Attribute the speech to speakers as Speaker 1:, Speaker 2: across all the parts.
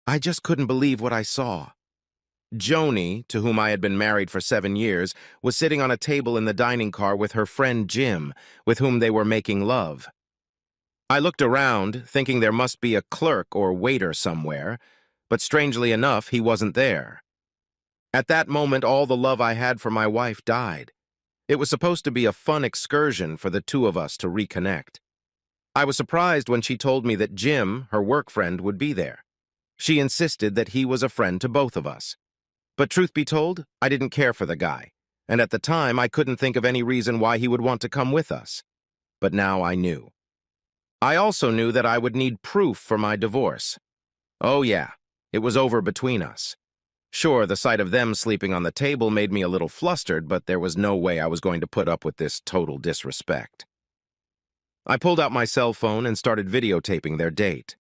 Speaker 1: I just couldn't believe what I saw. Joni, to whom I had been married for 7 years, was sitting on a table in the dining car with her friend Jim, with whom they were making love. I looked around, thinking there must be a clerk or waiter somewhere, but strangely enough, he wasn't there. At that moment, all the love I had for my wife died. It was supposed to be a fun excursion for the two of us to reconnect. I was surprised when she told me that Jim, her work friend, would be there. She insisted that he was a friend to both of us. But truth be told, I didn't care for the guy, and at the time I couldn't think of any reason why he would want to come with us. But now I knew. I also knew that I would need proof for my divorce. Oh yeah, it was over between us. Sure, the sight of them sleeping on the table made me a little flustered, but there was no way I was going to put up with this total disrespect. I pulled out my cell phone and started videotaping their date.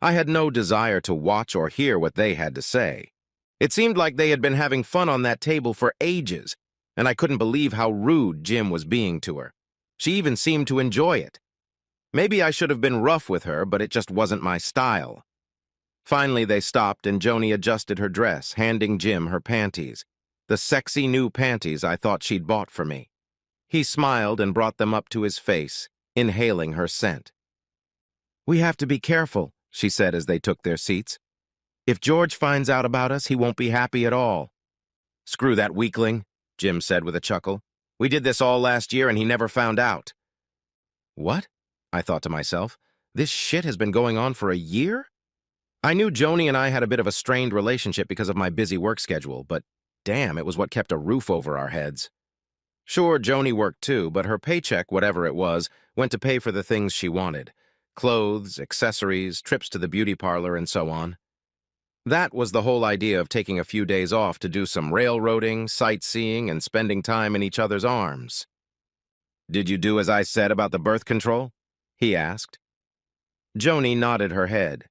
Speaker 1: I had no desire to watch or hear what they had to say. It seemed like they had been having fun on that table for ages, and I couldn't believe how rude Jim was being to her. She even seemed to enjoy it. Maybe I should have been rough with her, but it just wasn't my style. Finally, they stopped and Joni adjusted her dress, handing Jim her panties. The sexy new panties I thought she'd bought for me. He smiled and brought them up to his face, inhaling her scent. "We have to be careful," she said as they took their seats. "If George finds out about us, he won't be happy at all." "Screw that weakling," Jim said with a chuckle. "We did this all last year and he never found out." What? I thought to myself. This shit has been going on for a year? I knew Joni and I had a bit of a strained relationship because of my busy work schedule, but damn, it was what kept a roof over our heads. Sure, Joni worked too, but her paycheck, whatever it was, went to pay for the things she wanted. Clothes, accessories, trips to the beauty parlor, and so on. That was the whole idea of taking a few days off to do some railroading, sightseeing, and spending time in each other's arms. "Did you do as I said about the birth control?" he asked. Joni nodded her head.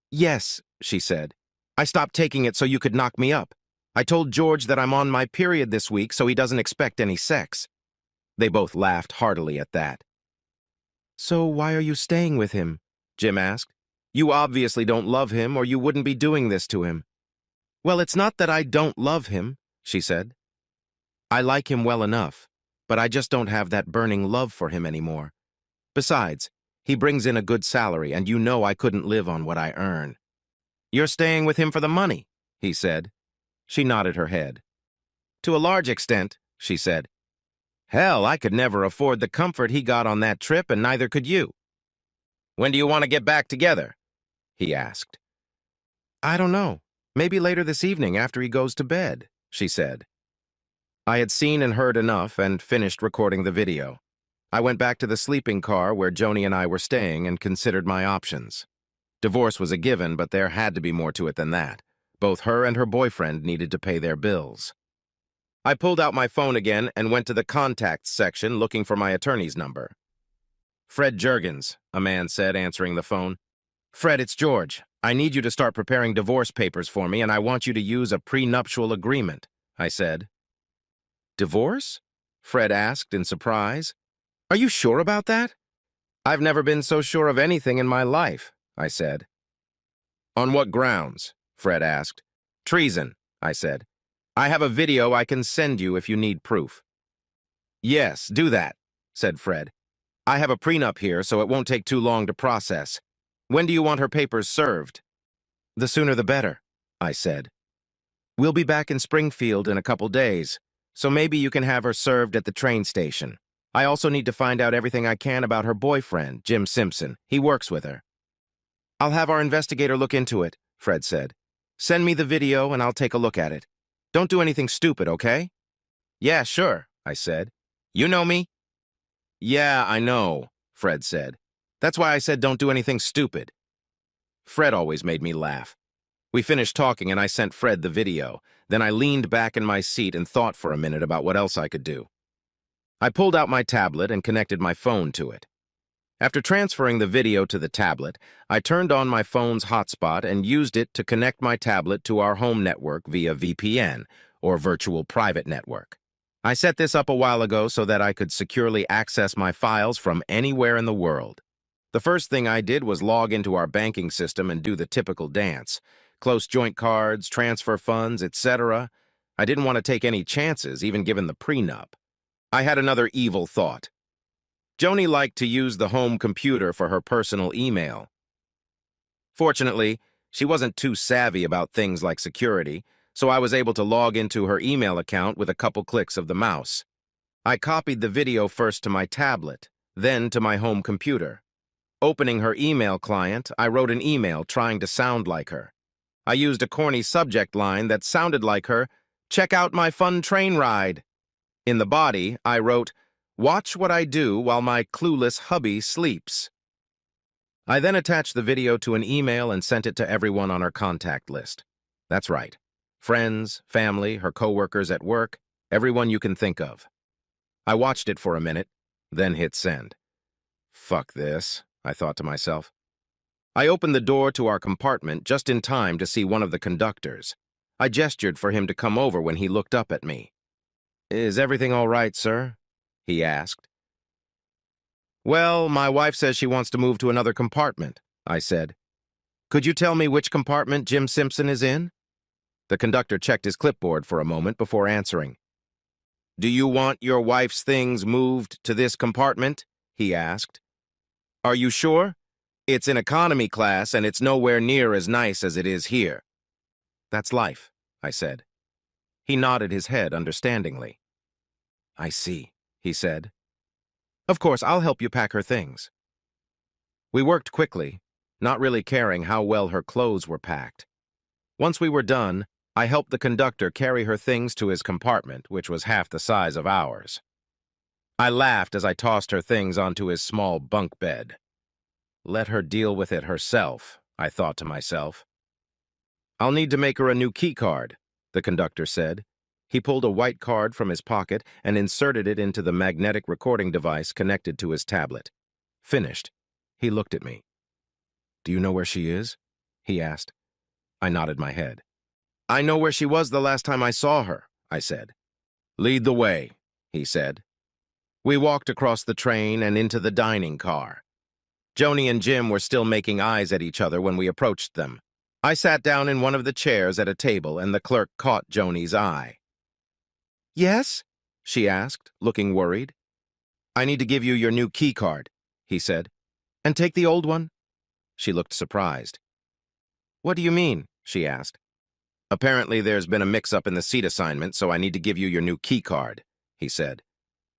Speaker 1: "Yes," she said. "I stopped taking it so you could knock me up. I told George that I'm on my period this week so he doesn't expect any sex." They both laughed heartily at that. "So why are you staying with him?" Jim asked. "You obviously don't love him or you wouldn't be doing this to him." "Well, it's not that I don't love him," she said. "I like him well enough, but I just don't have that burning love for him anymore. Besides, he brings in a good salary, and you know I couldn't live on what I earn." "You're staying with him for the money," he said. She nodded her head. "To a large extent," she said. "Hell, I could never afford the comfort he got on that trip, and neither could you." "When do you want to get back together?" he asked. "I don't know. Maybe later this evening after he goes to bed," she said. I had seen and heard enough and finished recording the video. I went back to the sleeping car where Joni and I were staying and considered my options. Divorce was a given, but there had to be more to it than that. Both her and her boyfriend needed to pay their bills. I pulled out my phone again and went to the contacts section looking for my attorney's number. "Fred Juergens," a man said, answering the phone. "Fred, it's George. I need you to start preparing divorce papers for me, and I want you to use a prenuptial agreement," I said. "Divorce?" Fred asked in surprise. "Are you sure about that?" "I've never been so sure of anything in my life," I said. "On what grounds?" Fred asked. "Treason," I said. "I have a video I can send you if you need proof." "Yes, do that," said Fred. "I have a prenup here, so it won't take too long to process. When do you want her papers served?" "The sooner the better," I said. "We'll be back in Springfield in a couple days, so maybe you can have her served at the train station. I also need to find out everything I can about her boyfriend, Jim Simpson. He works with her." "I'll have our investigator look into it," Fred said. "Send me the video and I'll take a look at it. Don't do anything stupid, okay?" "Yeah, sure," I said. "You know me." "Yeah, I know," Fred said. "That's why I said don't do anything stupid." Fred always made me laugh. We finished talking and I sent Fred the video. Then I leaned back in my seat and thought for a minute about what else I could do. I pulled out my tablet and connected my phone to it. After transferring the video to the tablet, I turned on my phone's hotspot and used it to connect my tablet to our home network via VPN, or Virtual Private Network. I set this up a while ago so that I could securely access my files from anywhere in the world. The first thing I did was log into our banking system and do the typical dance. close joint cards, transfer funds, etc. I didn't want to take any chances, even given the prenup. I had another evil thought. Joni liked to use the home computer for her personal email. Fortunately, she wasn't too savvy about things like security, so I was able to log into her email account with a couple clicks of the mouse. I copied the video first to my tablet, then to my home computer. Opening her email client, I wrote an email trying to sound like her. I used a corny subject line that sounded like her, "Check out my fun train ride." In the body, I wrote, "Watch what I do while my clueless hubby sleeps." I then attached the video to an email and sent it to everyone on her contact list. That's right. Friends, family, her coworkers at work, everyone you can think of. I watched it for a minute, then hit send. Fuck this, I thought to myself. I opened the door to our compartment just in time to see one of the conductors. I gestured for him to come over when he looked up at me. "Is everything all right, sir?" he asked. "Well, my wife says she wants to move to another compartment," I said. "Could you tell me which compartment Jim Simpson is in?" The conductor checked his clipboard for a moment before answering. "Do you want your wife's things moved to this compartment?" he asked. "Are you sure? It's in economy class and it's nowhere near as nice as it is here." "That's life," I said. He nodded his head understandingly. "I see," he said. "Of course, I'll help you pack her things." We worked quickly, not really caring how well her clothes were packed. Once we were done, I helped the conductor carry her things to his compartment, which was half the size of ours. I laughed as I tossed her things onto his small bunk bed. Let her deal with it herself, I thought to myself. "I'll need to make her a new key card," the conductor said. He pulled a white card from his pocket and inserted it into the magnetic recording device connected to his tablet. Finished. He looked at me. "Do you know where she is?" he asked. I nodded my head. "I know where she was the last time I saw her," I said. "Lead the way," he said. We walked across the train and into the dining car. Joni and Jim were still making eyes at each other when we approached them. I sat down in one of the chairs at a table and the clerk caught Joni's eye. "Yes?" she asked, looking worried. "I need to give you your new key card," he said. "And take the old one?" She looked surprised. "What do you mean?" she asked. "Apparently there's been a mix-up in the seat assignment, so I need to give you your new key card," he said.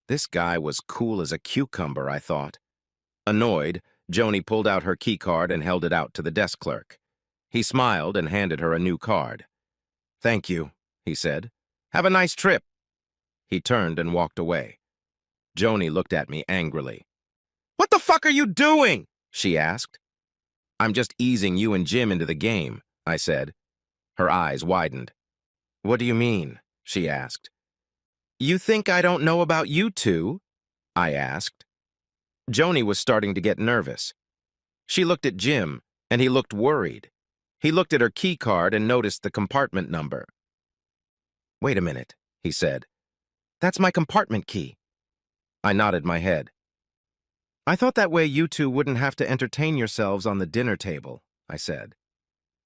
Speaker 1: This guy was cool as a cucumber, I thought. Annoyed, Joni pulled out her key card and held it out to the desk clerk. He smiled and handed her a new card. "Thank you," he said. "Have a nice trip." He turned and walked away. Joni looked at me angrily. "What the fuck are you doing?" she asked. "I'm just easing you and Jim into the game," I said. Her eyes widened. "What do you mean?" she asked. "You think I don't know about you two?" I asked. Joni was starting to get nervous. She looked at Jim, and he looked worried. He looked at her key card and noticed the compartment number. "Wait a minute," he said. "That's my compartment key." I nodded my head. "I thought that way you two wouldn't have to entertain yourselves on the dinner table," I said.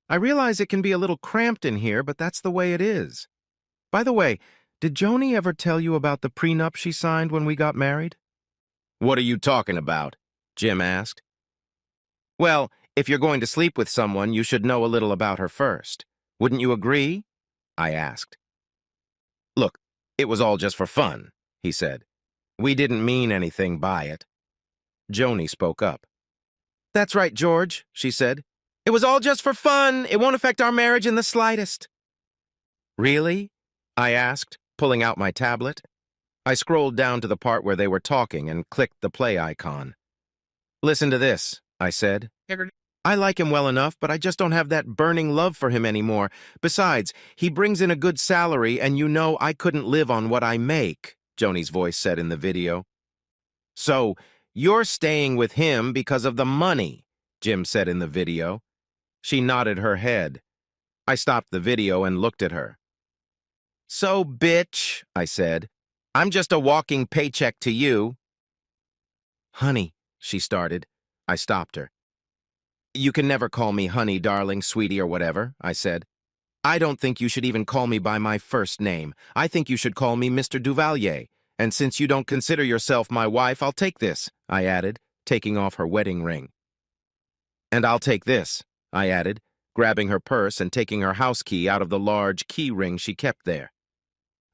Speaker 1: "I realize it can be a little cramped in here, but that's the way it is. By the way, did Joni ever tell you about the prenup she signed when we got married?" "What are you talking about?" Jim asked. "Well, if you're going to sleep with someone, you should know a little about her first. Wouldn't you agree?" I asked. "Look, it was all just for fun," he said. "We didn't mean anything by it." Joni spoke up. "That's right, George," she said. "It was all just for fun. It won't affect our marriage in the slightest." "Really?" I asked, pulling out my tablet. I scrolled down to the part where they were talking and clicked the play icon. "Listen to this," I said. "I like him well enough, but I just don't have that burning love for him anymore. Besides, he brings in a good salary, and you know I couldn't live on what I make," Joni's voice said in the video. "So, you're staying with him because of the money," Jim said in the video. She nodded her head. I stopped the video and looked at her. "So, bitch," I said, "I'm just a walking paycheck to you." "Honey," she started. I stopped her. You can never call me honey, darling, sweetie, or whatever, I said. I don't think you should even call me by my first name. I think you should call me Mr. Duvalier. And since you don't consider yourself my wife, I'll take this, I added, taking off her wedding ring. And I'll take this, I added, grabbing her purse and taking her house key out of the large key ring she kept there.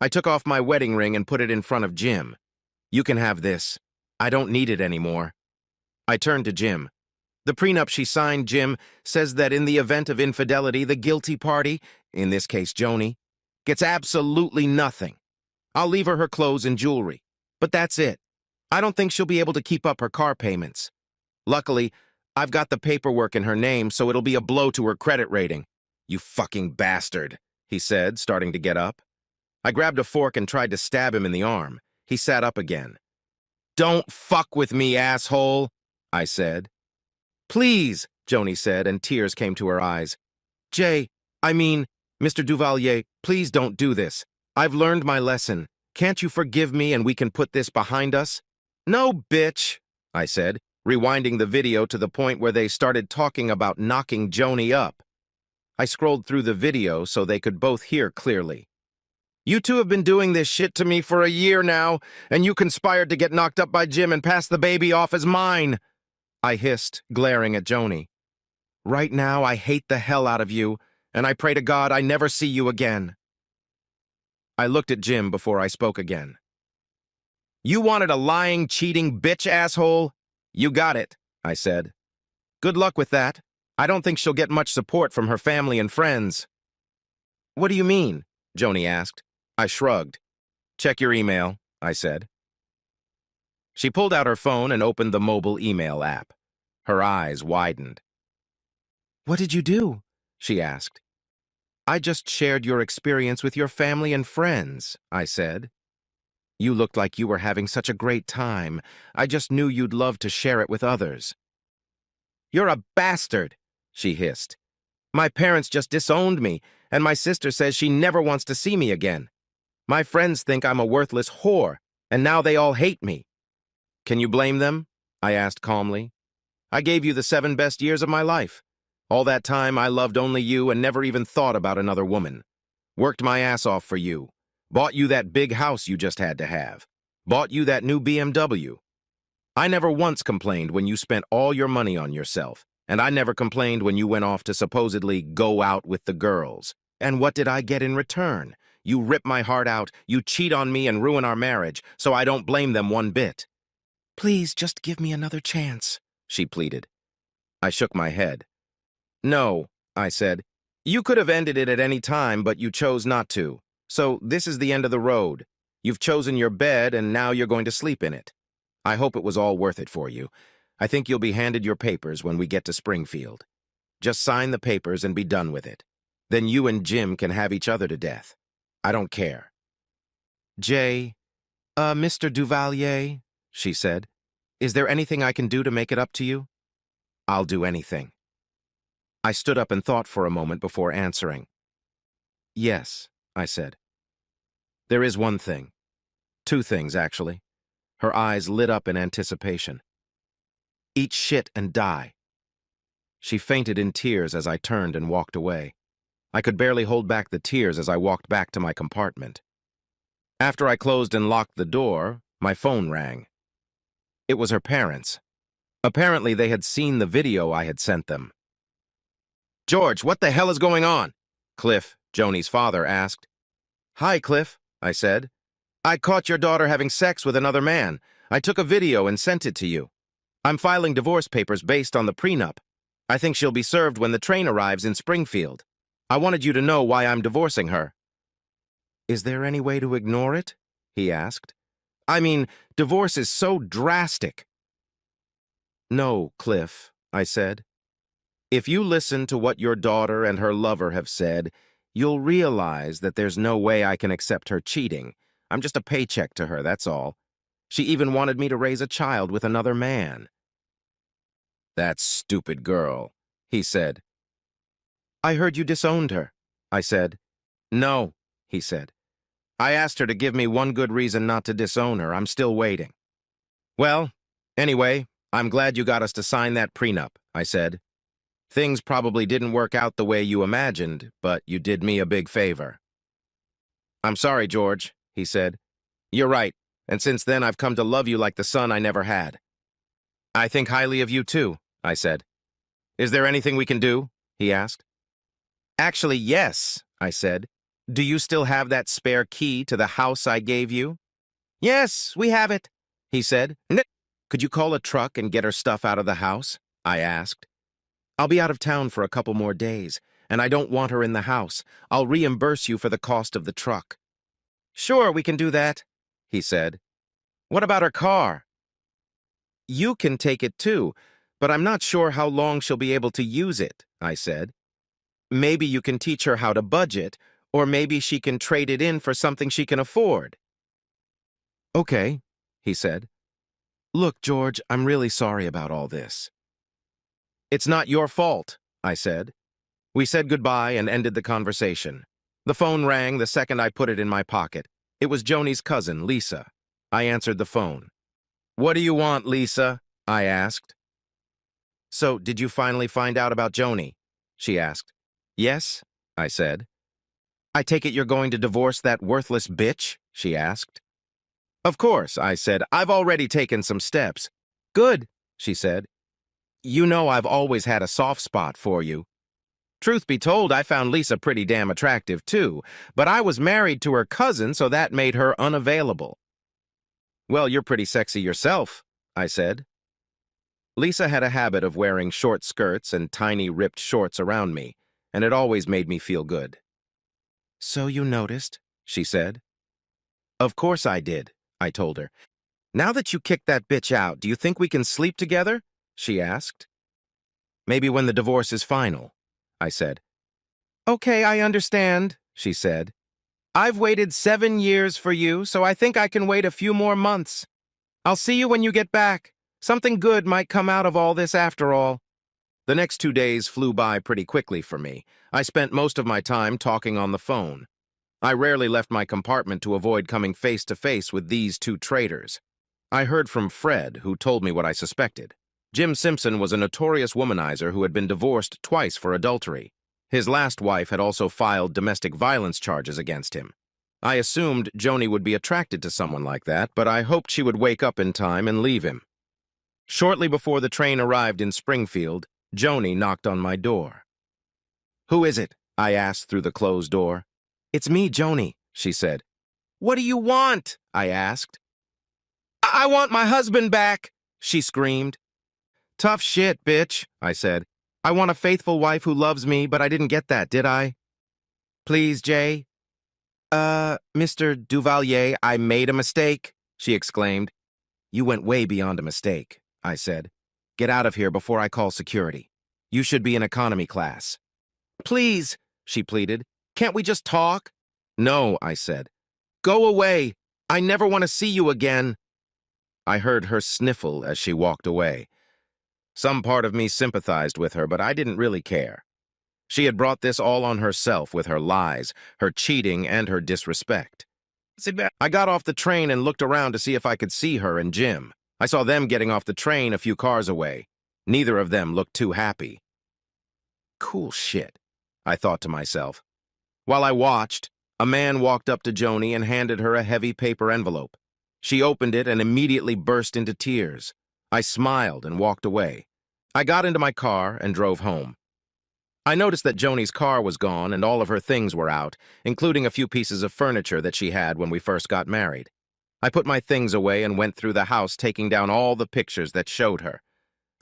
Speaker 1: I took off my wedding ring and put it in front of Jim. You can have this. I don't need it anymore. I turned to Jim. The prenup she signed, Jim, says that in the event of infidelity, the guilty party, in this case Joni, gets absolutely nothing. I'll leave her clothes and jewelry, but that's it. I don't think she'll be able to keep up her car payments. Luckily, I've got the paperwork in her name, so it'll be a blow to her credit rating. You fucking bastard, he said, starting to get up. I grabbed a fork and tried to stab him in the arm. He sat up again. Don't fuck with me, asshole, I said. Please, Joni said, and tears came to her eyes. Mr. Duvalier, please don't do this. I've learned my lesson. Can't you forgive me and we can put this behind us? No, bitch, I said, rewinding the video to the point where they started talking about knocking Joni up. I scrolled through the video so they could both hear clearly. You two have been doing this shit to me for a year now, and you conspired to get knocked up by Jim and pass the baby off as mine, I hissed, glaring at Joni. Right now, I hate the hell out of you, and I pray to God I never see you again. I looked at Jim before I spoke again. You wanted a lying, cheating bitch, asshole? You got it, I said. Good luck with that. I don't think she'll get much support from her family and friends. What do you mean? Joni asked. I shrugged. Check your email, I said. She pulled out her phone and opened the mobile email app. Her eyes widened. What did you do? She asked. I just shared your experience with your family and friends, I said. You looked like you were having such a great time. I just knew you'd love to share it with others. You're a bastard, she hissed. My parents just disowned me, and my sister says she never wants to see me again. My friends think I'm a worthless whore, and now they all hate me. Can you blame them? I asked calmly. I gave you the 7 best years of my life. All that time, I loved only you and never even thought about another woman. Worked my ass off for you. Bought you that big house you just had to have. Bought you that new BMW. I never once complained when you spent all your money on yourself, and I never complained when you went off to supposedly go out with the girls. And what did I get in return? You rip my heart out, you cheat on me and ruin our marriage, so I don't blame them one bit. Please, just give me another chance, she pleaded. I shook my head. No, I said. You could have ended it at any time, but you chose not to. So this is the end of the road. You've chosen your bed, and now you're going to sleep in it. I hope it was all worth it for you. I think you'll be handed your papers when we get to Springfield. Just sign the papers and be done with it. Then you and Jim can have each other to death. I don't care. Mr. Duvalier, she said, is there anything I can do to make it up to you? I'll do anything. I stood up and thought for a moment before answering. Yes, I said. There is one thing. 2 things, actually. Her eyes lit up in anticipation. Eat shit and die. She fainted in tears as I turned and walked away. I could barely hold back the tears as I walked back to my compartment. After I closed and locked the door, my phone rang. It was her parents. Apparently, they had seen the video I had sent them. George, what the hell is going on? Cliff, Joni's father, asked. Hi, Cliff, I said. I caught your daughter having sex with another man. I took a video and sent it to you. I'm filing divorce papers based on the prenup. I think she'll be served when the train arrives in Springfield. I wanted you to know why I'm divorcing her. Is there any way to ignore it? He asked. I mean, divorce is so drastic. No, Cliff, I said. If you listen to what your daughter and her lover have said, you'll realize that there's no way I can accept her cheating. I'm just a paycheck to her, that's all. She even wanted me to raise a child with another man. That stupid girl, he said. I heard you disowned her, I said. No, he said. I asked her to give me one good reason not to disown her. I'm still waiting. Well, anyway, I'm glad you got us to sign that prenup, I said. Things probably didn't work out the way you imagined, but you did me a big favor. I'm sorry, George, he said. You're right, and since then I've come to love you like the son I never had. I think highly of you too, I said. Is there anything we can do? He asked. Actually, yes, I said. Do you still have that spare key to the house I gave you? Yes, we have it, he said. Could you call a truck and get her stuff out of the house? I asked. I'll be out of town for a couple more days, and I don't want her in the house. I'll reimburse you for the cost of the truck. Sure, we can do that, he said. What about her car? You can take it too, but I'm not sure how long she'll be able to use it, I said. Maybe you can teach her how to budget, or maybe she can trade it in for something she can afford. Okay, he said. Look, George, I'm really sorry about all this. It's not your fault, I said. We said goodbye and ended the conversation. The phone rang the second I put it in my pocket. It was Joni's cousin, Lisa. I answered the phone. What do you want, Lisa? I asked. So, did you finally find out about Joni? She asked. Yes, I said. I take it you're going to divorce that worthless bitch? She asked. Of course, I said. I've already taken some steps. Good, she said. You know I've always had a soft spot for you. Truth be told, I found Lisa pretty damn attractive too, but I was married to her cousin, so that made her unavailable. Well, you're pretty sexy yourself, I said. Lisa had a habit of wearing short skirts and tiny ripped shorts around me, and it always made me feel good. So you noticed, she said. Of course I did, I told her. Now that you kicked that bitch out, do you think we can sleep together? She asked. Maybe when the divorce is final, I said. Okay, I understand, she said. I've waited 7 years for you, so I think I can wait a few more months. I'll see you when you get back. Something good might come out of all this after all. The next 2 days flew by pretty quickly for me. I spent most of my time talking on the phone. I rarely left my compartment to avoid coming face to face with these two traitors. I heard from Fred, who told me what I suspected. Jim Simpson was a notorious womanizer who had been divorced twice for adultery. His last wife had also filed domestic violence charges against him. I assumed Joni would be attracted to someone like that, but I hoped she would wake up in time and leave him. Shortly before the train arrived in Springfield, Joni knocked on my door. Who is it? I asked through the closed door. It's me, Joni, she said. What do you want? I asked. I want my husband back, she screamed. Tough shit, bitch, I said. I want a faithful wife who loves me, but I didn't get that, did I? Please, Jay. Mr. Duvalier, I made a mistake, she exclaimed. You went way beyond a mistake, I said. Get out of here before I call security. You should be in economy class. Please, she pleaded. Can't we just talk? No, I said. Go away. I never want to see you again. I heard her sniffle as she walked away. Some part of me sympathized with her, but I didn't really care. She had brought this all on herself with her lies, her cheating, and her disrespect. I got off the train and looked around to see if I could see her and Jim. I saw them getting off the train a few cars away. Neither of them looked too happy. Cool shit, I thought to myself. While I watched, a man walked up to Joni and handed her a heavy paper envelope. She opened it and immediately burst into tears. I smiled and walked away. I got into my car and drove home. I noticed that Joni's car was gone and all of her things were out, including a few pieces of furniture that she had when we first got married. I put my things away and went through the house, taking down all the pictures that showed her.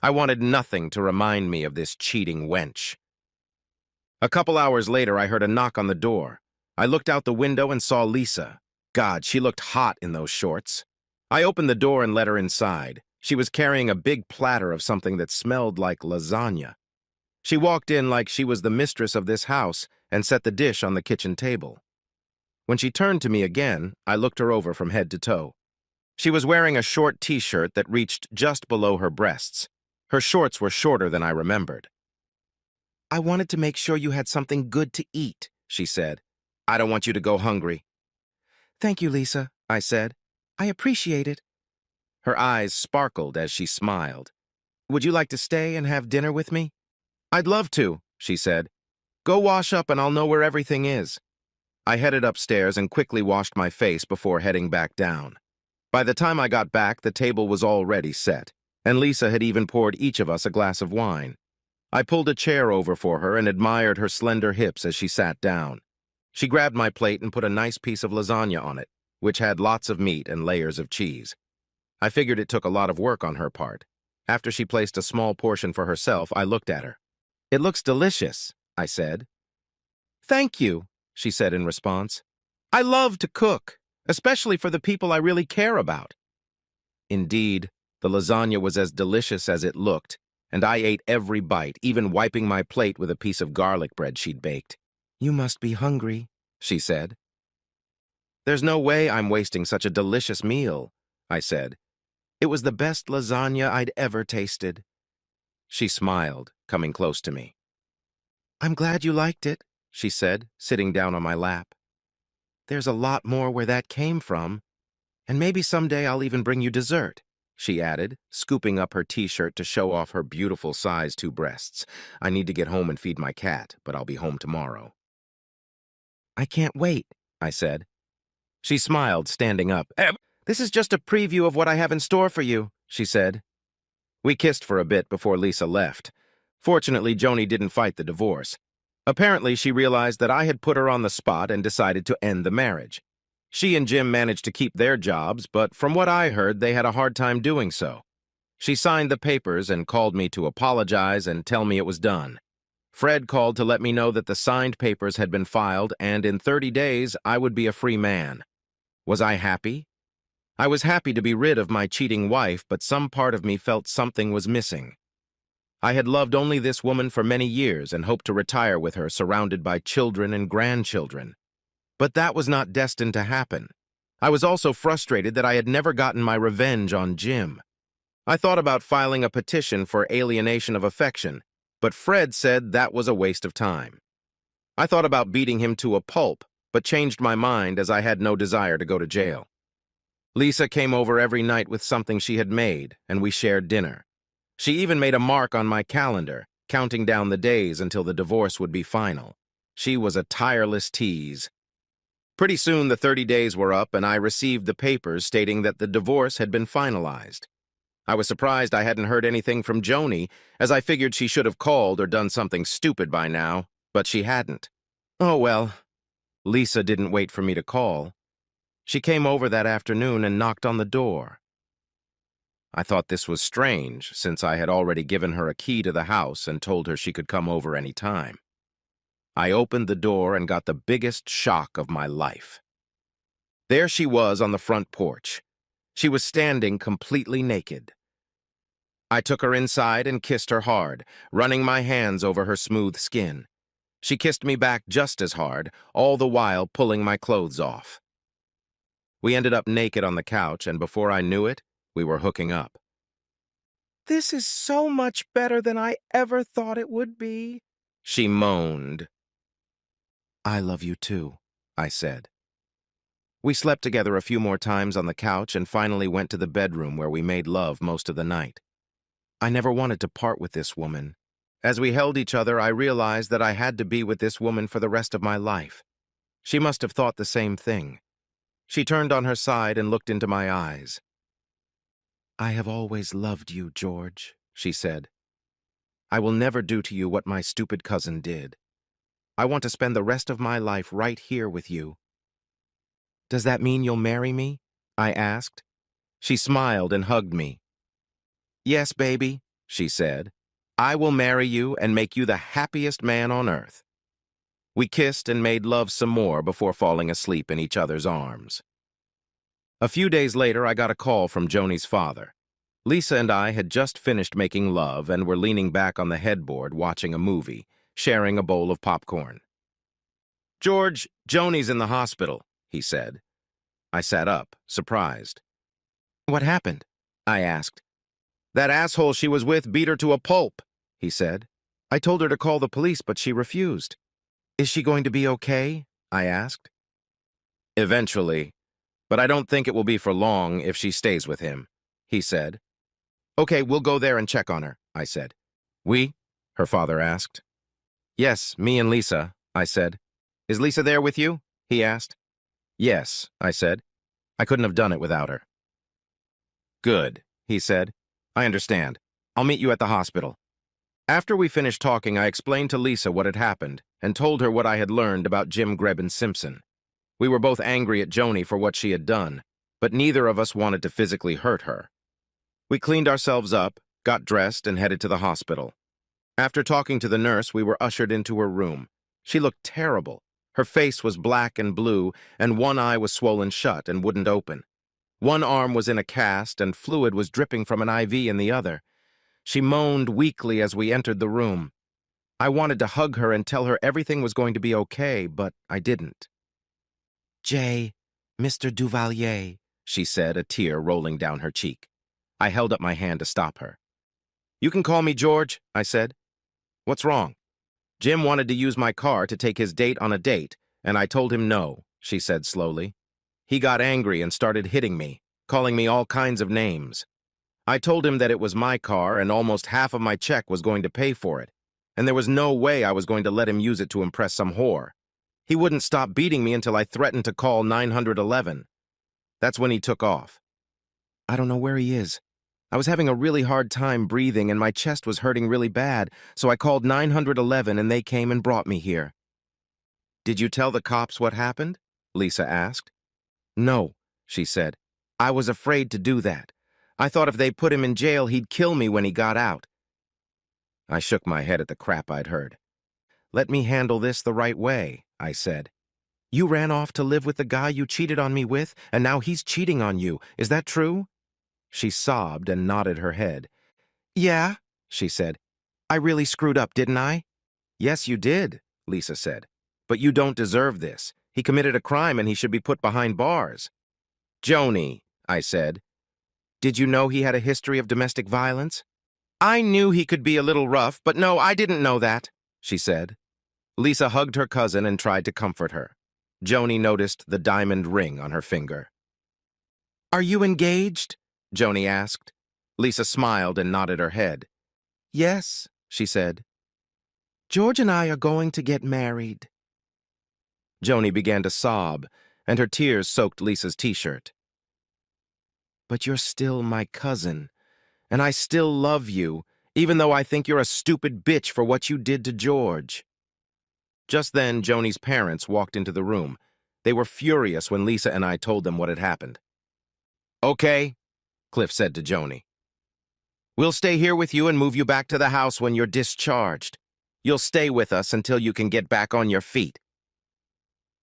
Speaker 1: I wanted nothing to remind me of this cheating wench. A couple hours later, I heard a knock on the door. I looked out the window and saw Lisa. God, she looked hot in those shorts. I opened the door and let her inside. She was carrying a big platter of something that smelled like lasagna. She walked in like she was the mistress of this house and set the dish on the kitchen table. When she turned to me again, I looked her over from head to toe. She was wearing a short t-shirt that reached just below her breasts. Her shorts were shorter than I remembered. I wanted to make sure you had something good to eat, she said. I don't want you to go hungry. Thank you, Lisa, I said. I appreciate it. Her eyes sparkled as she smiled. Would you like to stay and have dinner with me? I'd love to, she said. Go wash up and I'll know where everything is. I headed upstairs and quickly washed my face before heading back down. By the time I got back, the table was already set, and Lisa had even poured each of us a glass of wine. I pulled a chair over for her and admired her slender hips as she sat down. She grabbed my plate and put a nice piece of lasagna on it, which had lots of meat and layers of cheese. I figured it took a lot of work on her part. After she placed a small portion for herself, I looked at her. It looks delicious, I said. Thank you, she said in response. I love to cook, especially for the people I really care about. Indeed, the lasagna was as delicious as it looked, and I ate every bite, even wiping my plate with a piece of garlic bread she'd baked. You must be hungry, she said. There's no way I'm wasting such a delicious meal, I said. It was the best lasagna I'd ever tasted. She smiled, coming close to me. I'm glad you liked it, she said, sitting down on my lap. There's a lot more where that came from, and maybe someday I'll even bring you dessert, she added, scooping up her t-shirt to show off her beautiful size 2 breasts. I need to get home and feed my cat, but I'll be home tomorrow. I can't wait, I said. She smiled, standing up. This is just a preview of what I have in store for you, she said. We kissed for a bit before Lisa left. Fortunately, Joni didn't fight the divorce. Apparently, she realized that I had put her on the spot and decided to end the marriage. She and Jim managed to keep their jobs, but from what I heard, they had a hard time doing so. She signed the papers and called me to apologize and tell me it was done. Fred called to let me know that the signed papers had been filed, and in 30 days, I would be a free man. Was I happy? I was happy to be rid of my cheating wife, but some part of me felt something was missing. I had loved only this woman for many years and hoped to retire with her surrounded by children and grandchildren. But that was not destined to happen. I was also frustrated that I had never gotten my revenge on Jim. I thought about filing a petition for alienation of affection, but Fred said that was a waste of time. I thought about beating him to a pulp, but changed my mind as I had no desire to go to jail. Lisa came over every night with something she had made, and we shared dinner. She even made a mark on my calendar, counting down the days until the divorce would be final. She was a tireless tease. Pretty soon the 30 days were up, and I received the papers stating that the divorce had been finalized. I was surprised I hadn't heard anything from Joni, as I figured she should have called or done something stupid by now, but she hadn't. Oh well. Lisa didn't wait for me to call. She came over that afternoon and knocked on the door. I thought this was strange, since I had already given her a key to the house and told her she could come over any time. I opened the door and got the biggest shock of my life. There she was on the front porch. She was standing completely naked. I took her inside and kissed her hard, running my hands over her smooth skin. She kissed me back just as hard, all the while pulling my clothes off. We ended up naked on the couch, and before I knew it, we were hooking up. This is so much better than I ever thought it would be, she moaned. I love you too, I said. We slept together a few more times on the couch and finally went to the bedroom where we made love most of the night. I never wanted to part with this woman. As we held each other, I realized that I had to be with this woman for the rest of my life. She must have thought the same thing. She turned on her side and looked into my eyes. I have always loved you, George, she said. I will never do to you what my stupid cousin did. I want to spend the rest of my life right here with you. Does that mean you'll marry me? I asked. She smiled and hugged me. Yes, baby, she said. I will marry you and make you the happiest man on earth. We kissed and made love some more before falling asleep in each other's arms. A few days later, I got a call from Joni's father. Lisa and I had just finished making love and were leaning back on the headboard watching a movie, sharing a bowl of popcorn. George, Joni's in the hospital, he said. I sat up, surprised. What happened? I asked. That asshole she was with beat her to a pulp, he said. I told her to call the police, but she refused. Is she going to be okay? I asked. Eventually, but I don't think it will be for long if she stays with him, he said. Okay, we'll go there and check on her, I said. We? her father asked. Yes, me and Lisa, I said. Is Lisa there with you? He asked. Yes, I said. I couldn't have done it without her. Good, he said. I understand. I'll meet you at the hospital. After we finished talking, I explained to Lisa what had happened and told her what I had learned about Jim Grebbin Simpson. We were both angry at Joni for what she had done, but neither of us wanted to physically hurt her. We cleaned ourselves up, got dressed, and headed to the hospital. After talking to the nurse, we were ushered into her room. She looked terrible. Her face was black and blue, and one eye was swollen shut and wouldn't open. One arm was in a cast, and fluid was dripping from an IV in the other. She moaned weakly as we entered the room. I wanted to hug her and tell her everything was going to be okay, but I didn't. Jay, Mr. Duvalier, she said, a tear rolling down her cheek. I held up my hand to stop her. You can call me George, I said. What's wrong? Jim wanted to use my car to take his date on a date, and I told him no, she said slowly. He got angry and started hitting me, calling me all kinds of names. I told him that it was my car and almost half of my check was going to pay for it, and there was no way I was going to let him use it to impress some whore. He wouldn't stop beating me until I threatened to call 911. That's when he took off. I don't know where he is. I was having a really hard time breathing and my chest was hurting really bad, so I called 911 and they came and brought me here. Did you tell the cops what happened? Lisa asked. No, she said. I was afraid to do that. I thought if they put him in jail, he'd kill me when he got out. I shook my head at the crap I'd heard. Let me handle this the right way, I said. You ran off to live with the guy you cheated on me with, and now he's cheating on you. Is that true? She sobbed and nodded her head. Yeah, she said. I really screwed up, didn't I? Yes, you did, Lisa said. But you don't deserve this. He committed a crime and he should be put behind bars. Joni, I said. Did you know he had a history of domestic violence? I knew he could be a little rough, but no, I didn't know that, she said. Lisa hugged her cousin and tried to comfort her. Joni noticed the diamond ring on her finger. Are you engaged? Joni asked. Lisa smiled and nodded her head. Yes, she said. George and I are going to get married. Joni began to sob, and her tears soaked Lisa's t-shirt. But you're still my cousin, and I still love you, even though I think you're a stupid bitch for what you did to George. Just then, Joni's parents walked into the room. They were furious when Lisa and I told them what had happened. Okay, Cliff said to Joni. We'll stay here with you and move you back to the house when you're discharged. You'll stay with us until you can get back on your feet.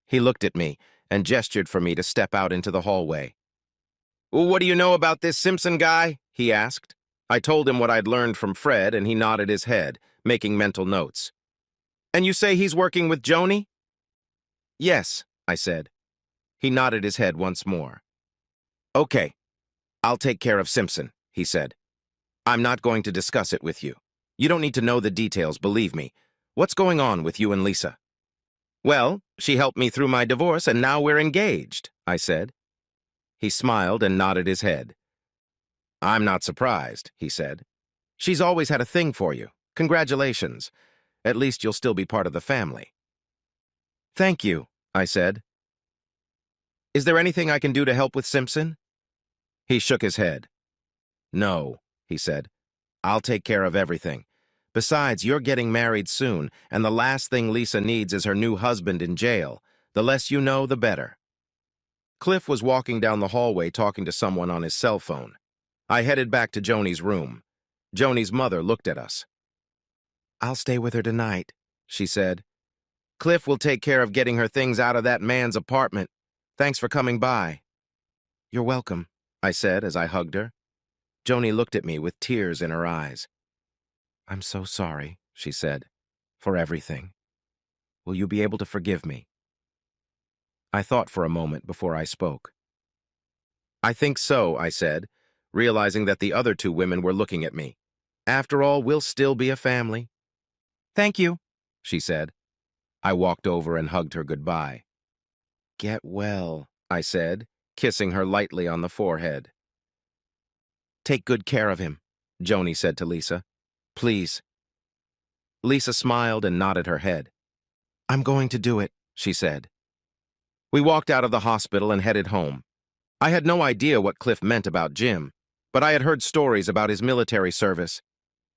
Speaker 1: He looked at me and gestured for me to step out into the hallway. What do you know about this Simpson guy? He asked. I told him what I'd learned from Fred, and he nodded his head, making mental notes. And you say he's working with Joni? Yes, I said. He nodded his head once more. Okay, I'll take care of Simpson, he said. I'm not going to discuss it with you. You don't need to know the details, believe me. What's going on with you and Lisa? Well, she helped me through my divorce, and now we're engaged, I said. He smiled and nodded his head. I'm not surprised, he said. She's always had a thing for you. Congratulations. At least you'll still be part of the family. Thank you, I said. Is there anything I can do to help with Simpson? He shook his head. No, he said. I'll take care of everything. Besides, you're getting married soon, and the last thing Lisa needs is her new husband in jail. The less you know, the better. Cliff was walking down the hallway talking to someone on his cell phone. I headed back to Joni's room. Joni's mother looked at us. I'll stay with her tonight, she said. Cliff will take care of getting her things out of that man's apartment. Thanks for coming by. You're welcome, I said as I hugged her. Joni looked at me with tears in her eyes. I'm so sorry, she said, for everything. Will you be able to forgive me? I thought for a moment before I spoke. I think so, I said, realizing that the other two women were looking at me. After all, we'll still be a family. Thank you, she said. I walked over and hugged her goodbye. Get well, I said, kissing her lightly on the forehead. Take good care of him, Joni said to Lisa. Please. Lisa smiled and nodded her head. "I'm going to do it," she said. We walked out of the hospital and headed home. I had no idea what Cliff meant about Jim, but I had heard stories about his military service.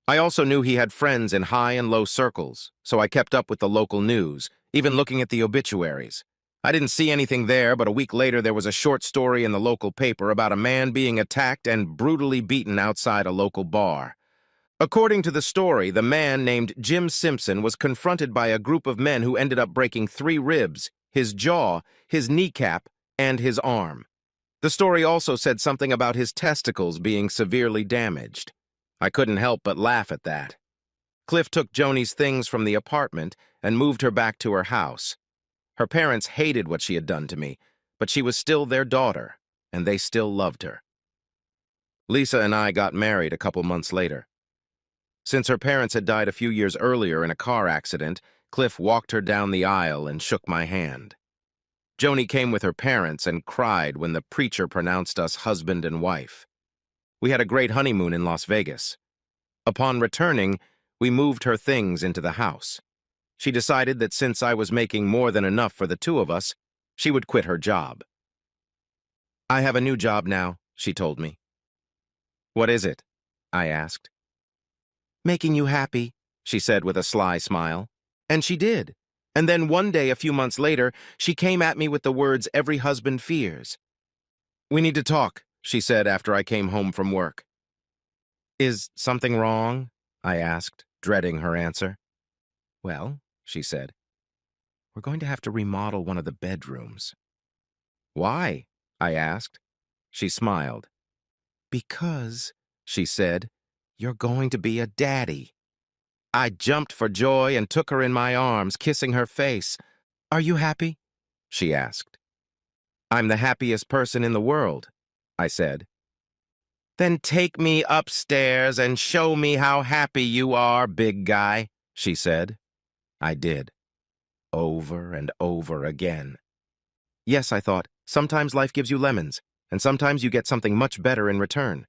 Speaker 1: I also knew he had friends in high and low circles, so I kept up with the local news, even looking at the obituaries. I didn't see anything there, but a week later there was a short story in the local paper about a man being attacked and brutally beaten outside a local bar. According to the story, the man named Jim Simpson was confronted by a group of men who ended up breaking 3 ribs, his jaw, his kneecap, and his arm. The story also said something about his testicles being severely damaged. I couldn't help but laugh at that. Cliff took Joni's things from the apartment and moved her back to her house. Her parents hated what she had done to me, but she was still their daughter, and they still loved her. Lisa and I got married a couple months later. Since her parents had died a few years earlier in a car accident, Cliff walked her down the aisle and shook my hand. Joni came with her parents and cried when the preacher pronounced us husband and wife. We had a great honeymoon in Las Vegas. Upon returning, we moved her things into the house. She decided that since I was making more than enough for the 2 of us, she would quit her job. "I have a new job now," she told me. "What is it?" I asked. "Making you happy," she said with a sly smile. And she did. And then one day, a few months later, she came at me with the words every husband fears. "We need to talk," she said after I came home from work. "Is something wrong?" I asked, dreading her answer. "Well," she said, "we're going to have to remodel one of the bedrooms." "Why?" I asked. She smiled. "Because," she said, "you're going to be a daddy." I jumped for joy and took her in my arms, kissing her face. "Are you happy?" she asked. "I'm the happiest person in the world," I said. "Then take me upstairs and show me how happy you are, big guy," she said. I did. Over and over again. Yes, I thought, sometimes life gives you lemons, and sometimes you get something much better in return.